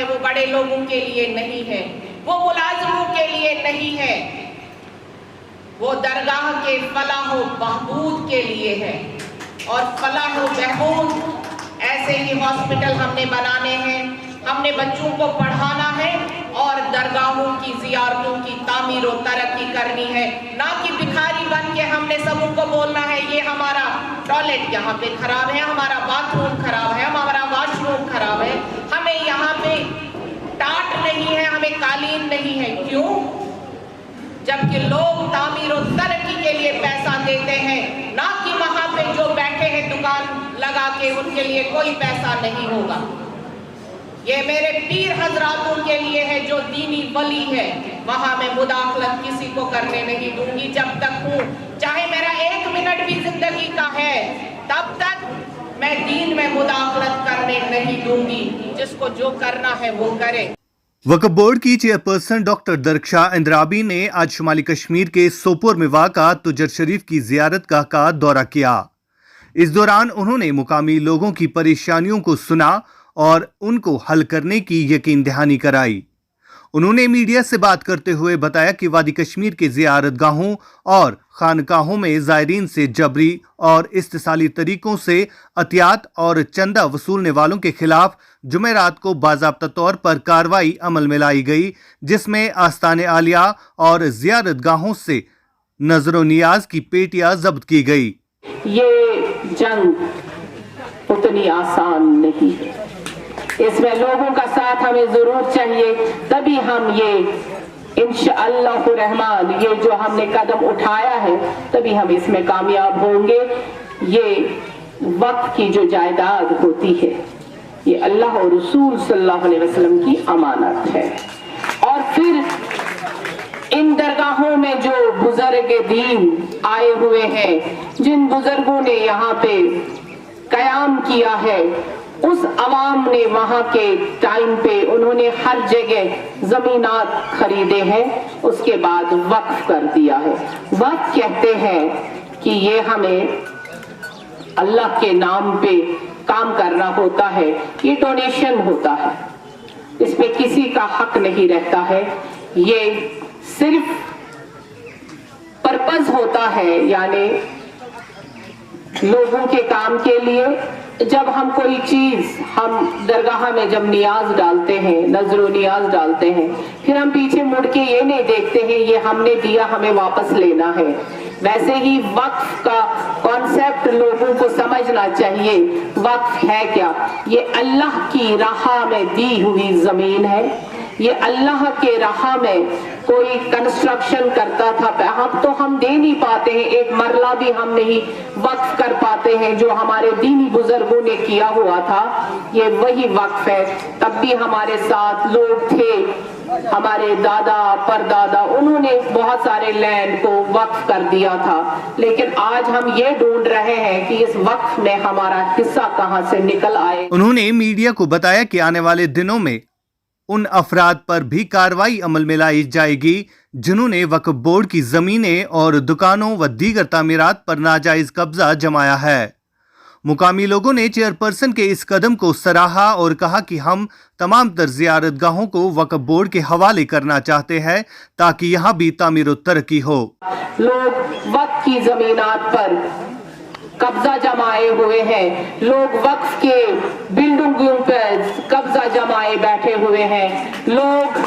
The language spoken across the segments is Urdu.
ہے وہ بڑے لوگوں کے لیے نہیں ہے، وہ ملازموں کے لیے نہیں ہے، وہ درگاہ کے فلاح و بہبود کے لیے ہے۔ اور فلاح و بہبود ایسے ہی ہاسپٹل ہم نے بنانے ہیں، ہم نے بچوں کو پڑھانا ہے اور درگاہوں کی زیارتوں کی تعمیر و ترقی کرنی ہے، نہ کہ بھکاری بن کے ہم نے سب کو بولنا ہے یہ ہمارا ٹوائلٹ یہاں پہ خراب ہے، ہمارا باتھ روم خراب ہے، ہمارا واش روم خراب ہے، ہمیں یہاں پہ ٹاٹ نہیں ہے، ہمیں قالین نہیں ہے۔ کیوں؟ جبکہ لوگ تعمیر و ترقی کے لیے پیسہ دیتے ہیں، نہ کہ وہاں پہ جو بیٹھے ہیں دکان لگا کے ان کے لیے کوئی پیسہ نہیں ہوگا۔ یہ میرے پیر حضراتوں کے لیے ہے جو دینی ولی ہے، وہاں میں مداخلت کسی کو کرنے نہیں دوں گی جب تک ہوں، چاہے میرا 1 منٹ بھی زندگی کا ہے تب تک میں دین میں مداخلت کرنے نہیں دوں گی، جس کو جو کرنا ہے وہ کرے۔ وقف بورڈ کی چیئرپرسن ڈاکٹر درخشاں اندرابی نے آج شمالی کشمیر کے سوپور میں واقع تجر شریف کی زیارت گاہ کا دورہ کیا۔ اس دوران انہوں نے مقامی لوگوں کی پریشانیوں کو سنا اور ان کو حل کرنے کی یقین دہانی کرائی۔ انہوں نے میڈیا سے بات کرتے ہوئے بتایا کہ وادی کشمیر کے زیارت گاہوں اور خانقاہوں میں زائرین سے جبری اور استحصالی طریقوں سے عطیات اور چندہ وصولنے والوں کے خلاف جمعرات کو باضابطہ طور پر کارروائی عمل میں لائی گئی، جس میں آستان عالیہ اور زیارت گاہوں سے نظر و نیاز کی پیٹیاں ضبط کی گئی۔ یہ جنگ اتنی آسان نہیں ہے، اس میں لوگوں کا ساتھ ہمیں ضرور چاہیے، تبھی ہم یہ انشاءاللہ الرحمن یہ جو ہم نے قدم اٹھایا ہے تبھی ہم اس میں کامیاب ہوں گے۔ یہ وقت کی جو جائیداد ہوتی ہے یہ اللہ اور رسول صلی اللہ علیہ وسلم کی امانت ہے، اور پھر ان درگاہوں میں جو بزرگ دین آئے ہوئے ہیں، جن بزرگوں نے یہاں پہ قیام کیا ہے، اس عوام نے وہاں کے ٹائم پہ انہوں نے ہر جگہ زمینات خریدے ہیں، اس کے بعد وقف کر دیا ہے۔ وقف کہتے ہیں کہ یہ ہمیں اللہ کے نام پہ کام کرنا ہوتا ہے، یہ ڈونیشن ہوتا ہے، اس پہ کسی کا حق نہیں رہتا ہے، یہ صرف پرپز ہوتا ہے، یعنی لوگوں کے کام کے لیے۔ جب ہم کوئی چیز ہم درگاہ میں جب نیاز ڈالتے ہیں، نظر و نیاز ڈالتے ہیں، پھر ہم پیچھے مڑ کے یہ نہیں دیکھتے ہیں یہ ہم نے دیا ہمیں واپس لینا ہے۔ ویسے ہی وقف کا کانسیپٹ لوگوں کو سمجھنا چاہیے۔ وقف ہے کیا؟ یہ اللہ کی راہ میں دی ہوئی زمین ہے، یہ اللہ کے راہ میں کوئی کنسٹرکشن کرتا تھا، اب تو ہم دے نہیں پاتے ہیں، ایک مرلہ بھی ہم نہیں وقف کر پاتے ہیں جو ہمارے دینی بزرگوں نے کیا ہوا تھا، یہ وہی وقف ہے۔ تب بھی ہمارے ساتھ لوگ تھے، ہمارے دادا پردادا، انہوں نے بہت سارے لینڈ کو وقف کر دیا تھا، لیکن آج ہم یہ ڈھونڈ رہے ہیں کہ اس وقف میں ہمارا حصہ کہاں سے نکل آئے۔ انہوں نے میڈیا کو بتایا کہ آنے والے دنوں میں ان افراد پر بھی کارروائی عمل میں لائی جائے گی جنہوں نے وقف بورڈ کی زمینیں اور دکانوں و دیگر تعمیرات پر ناجائز قبضہ جمایا ہے۔ مقامی لوگوں نے چیئرپرسن کے اس قدم کو سراہا اور کہا کہ ہم تمام تر زیارت گاہوں کو وقف بورڈ کے حوالے کرنا چاہتے ہیں تاکہ یہاں بھی تعمیر و ترقی ہو۔ لوگ وقف کی زمینات پر قبضہ جمائے ہوئے ہیں، لوگ وقف کے بلڈنگوں پر قبضہ جمائے بیٹھے ہوئے ہیں، لوگ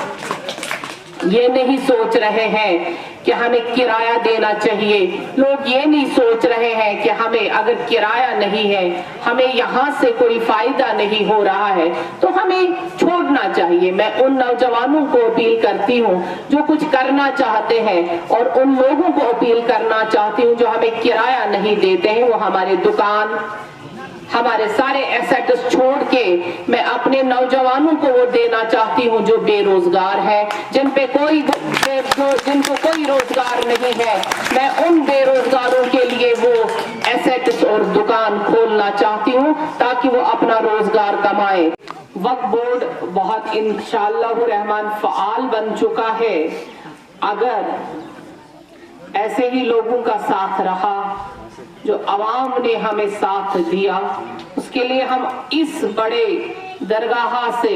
یہ نہیں سوچ رہے ہیں کہ ہمیں کرایہ دینا چاہیے، لوگ یہ نہیں سوچ رہے ہیں کہ ہمیں اگر کرایہ نہیں ہے، ہمیں یہاں سے کوئی فائدہ نہیں ہو رہا ہے تو ہمیں چھوڑنا چاہیے۔ میں ان نوجوانوں کو اپیل کرتی ہوں جو کچھ کرنا چاہتے ہیں، اور ان لوگوں کو اپیل کرنا چاہتی ہوں جو ہمیں کرایہ نہیں دیتے ہیں، وہ ہمارے دکان، ہمارے سارے ایسیٹس چھوڑ کے میں اپنے نوجوانوں کو وہ دینا چاہتی ہوں جو بے روزگار ہے، جن کو کوئی روزگار نہیں ہے، میں ان بے روزگاروں کے لیے وہ ایسیٹس اور دکان کھولنا چاہتی ہوں تاکہ وہ اپنا روزگار کمائیں۔ وقف بورڈ بہت انشاءاللہ الرحمن فعال بن چکا ہے، اگر ایسے ہی لوگوں کا ساتھ رہا جو عوام نے ہمیں ساتھ دیا، اس کے لیے ہم اس بڑے درگاہ سے